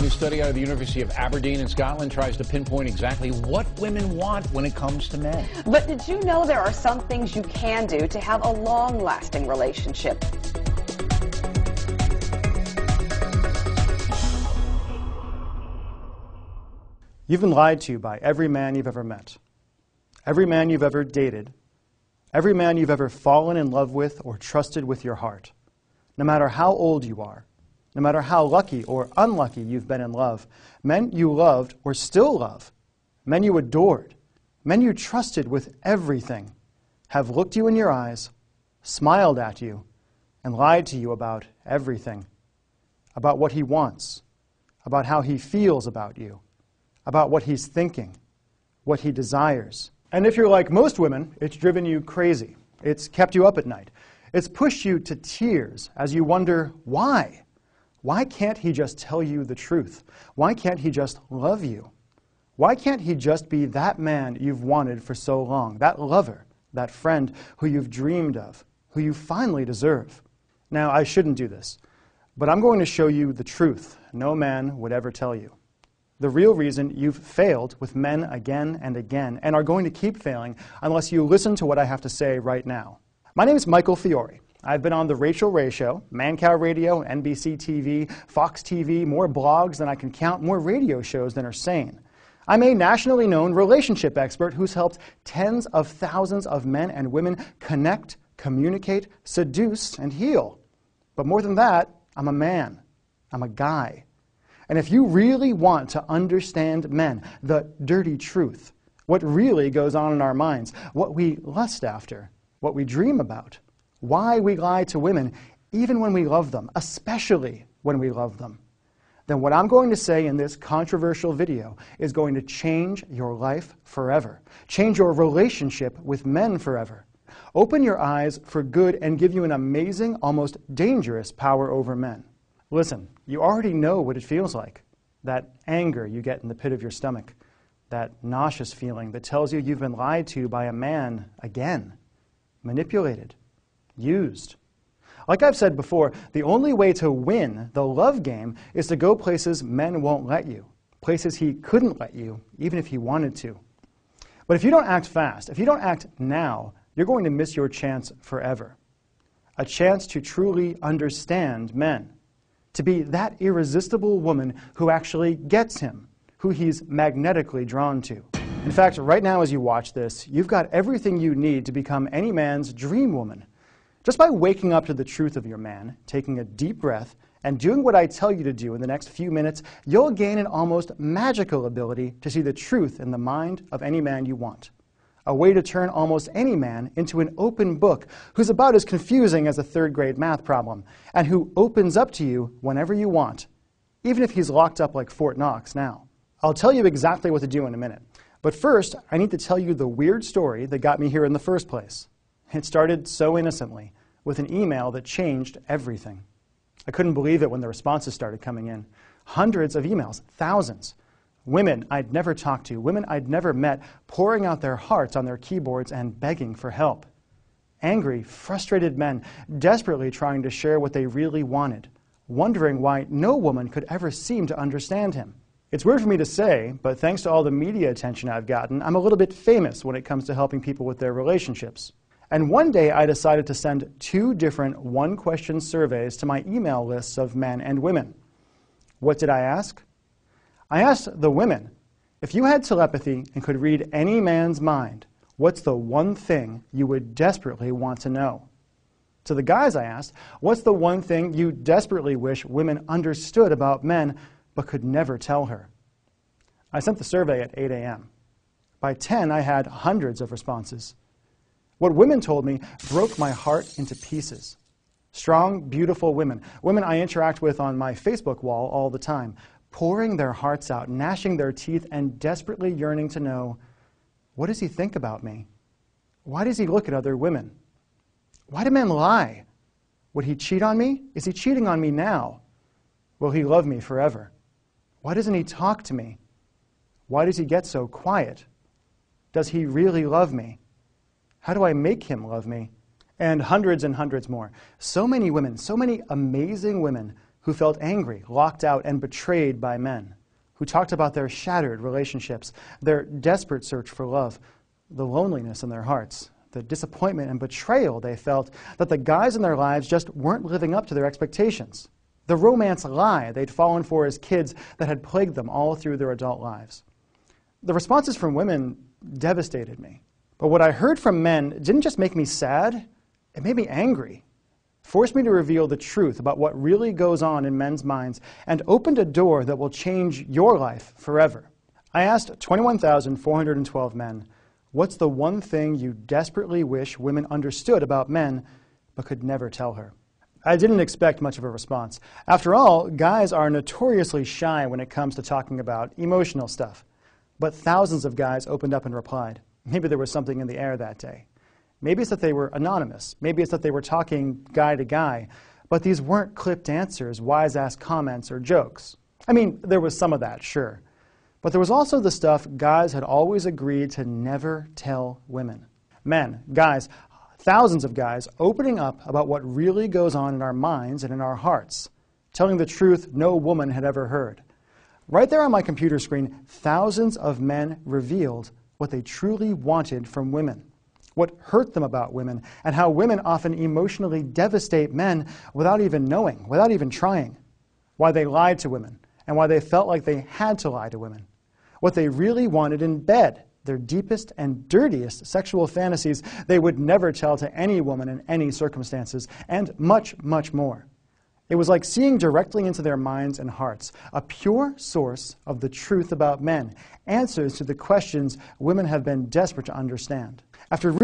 new study out of the University of Aberdeen in Scotland tries to pinpoint exactly what women want when it comes to men. But did you know there are some things you can do to have a long-lasting relationship? You've been lied to by every man you've ever met, every man you've ever dated, every man you've ever fallen in love with or trusted with your heart. No matter how old you are, no matter how lucky or unlucky you've been in love, men you loved or still love, men you adored, men you trusted with everything, have looked you in your eyes, smiled at you, and lied to you about everything, about what he wants, about how he feels about you, about what he's thinking, what he desires. And if you're like most women, it's driven you crazy. It's kept you up at night. It's pushed you to tears as you wonder, why? Why can't he just tell you the truth? Why can't he just love you? Why can't he just be that man you've wanted for so long, that lover, that friend who you've dreamed of, who you finally deserve? Now, I shouldn't do this, but I'm going to show you the truth no man would ever tell you. The real reason you've failed with men again and again and are going to keep failing unless you listen to what I have to say right now. My name is Michael Fiore. I've been on The Rachel Ray Show, Mancow Radio, NBC TV, Fox TV, more blogs than I can count, more radio shows than are sane. I'm a nationally known relationship expert who's helped tens of thousands of men and women connect, communicate, seduce, and heal. But more than that, I'm a man. I'm a guy. And if you really want to understand men, the dirty truth, what really goes on in our minds, what we lust after, what we dream about, why we lie to women, even when we love them, especially when we love them, then what I'm going to say in this controversial video is going to change your life forever, change your relationship with men forever, open your eyes for good and give you an amazing, almost dangerous power over men. Listen, you already know what it feels like, that anger you get in the pit of your stomach, that nauseous feeling that tells you you've been lied to by a man again, manipulated, used. Like I've said before, the only way to win the love game is to go places men won't let you, places he couldn't let you, even if he wanted to. But if you don't act fast, if you don't act now, you're going to miss your chance forever. A chance to truly understand men, to be that irresistible woman who actually gets him, who he's magnetically drawn to. In fact, right now as you watch this, you've got everything you need to become any man's dream woman. Just by waking up to the truth of your man, taking a deep breath, and doing what I tell you to do in the next few minutes, you'll gain an almost magical ability to see the truth in the mind of any man you want. A way to turn almost any man into an open book who's about as confusing as a third-grade math problem, and who opens up to you whenever you want, even if he's locked up like Fort Knox now. I'll tell you exactly what to do in a minute. But first, I need to tell you the weird story that got me here in the first place. It started so innocently, with an email that changed everything. I couldn't believe it when the responses started coming in. Hundreds of emails, thousands. Women I'd never talked to, women I'd never met, pouring out their hearts on their keyboards and begging for help. Angry, frustrated men, desperately trying to share what they really wanted, wondering why no woman could ever seem to understand him. It's weird for me to say, but thanks to all the media attention I've gotten, I'm a little bit famous when it comes to helping people with their relationships. And one day I decided to send 2 different one-question surveys to my email lists of men and women. What did I ask? I asked the women, if you had telepathy and could read any man's mind, what's the one thing you would desperately want to know? To the guys I asked, what's the one thing you desperately wish women understood about men but could never tell her? I sent the survey at 8 a.m. By 10, I had hundreds of responses. What women told me broke my heart into pieces. Strong, beautiful women, women I interact with on my Facebook wall all the time, pouring their hearts out, gnashing their teeth, and desperately yearning to know, what does he think about me? Why does he look at other women? Why do men lie? Would he cheat on me? Is he cheating on me now? Will he love me forever? Why doesn't he talk to me? Why does he get so quiet? Does he really love me? How do I make him love me? And hundreds more. So many women, so many amazing women who felt angry, locked out, and betrayed by men, who talked about their shattered relationships, their desperate search for love, the loneliness in their hearts, the disappointment and betrayal they felt that the guys in their lives just weren't living up to their expectations, the romance lie they'd fallen for as kids that had plagued them all through their adult lives. The responses from women devastated me. But what I heard from men didn't just make me sad, it made me angry, forced me to reveal the truth about what really goes on in men's minds, and opened a door that will change your life forever. I asked 21,412 men, what's the one thing you desperately wish women understood about men but could never tell her? I didn't expect much of a response. After all, guys are notoriously shy when it comes to talking about emotional stuff. But thousands of guys opened up and replied. Maybe there was something in the air that day. Maybe it's that they were anonymous. Maybe it's that they were talking guy to guy. But these weren't clipped answers, wise-ass comments, or jokes. I mean, there was some of that, sure. But there was also the stuff guys had always agreed to never tell women. Men, guys, thousands of guys opening up about what really goes on in our minds and in our hearts, telling the truth no woman had ever heard. Right there on my computer screen, thousands of men revealed what they truly wanted from women, what hurt them about women, and how women often emotionally devastate men without even knowing, without even trying, why they lied to women, and why they felt like they had to lie to women, what they really wanted in bed, their deepest and dirtiest sexual fantasies they would never tell to any woman in any circumstances, and much, much more. It was like seeing directly into their minds and hearts, a pure source of the truth about men, answers to the questions women have been desperate to understand. After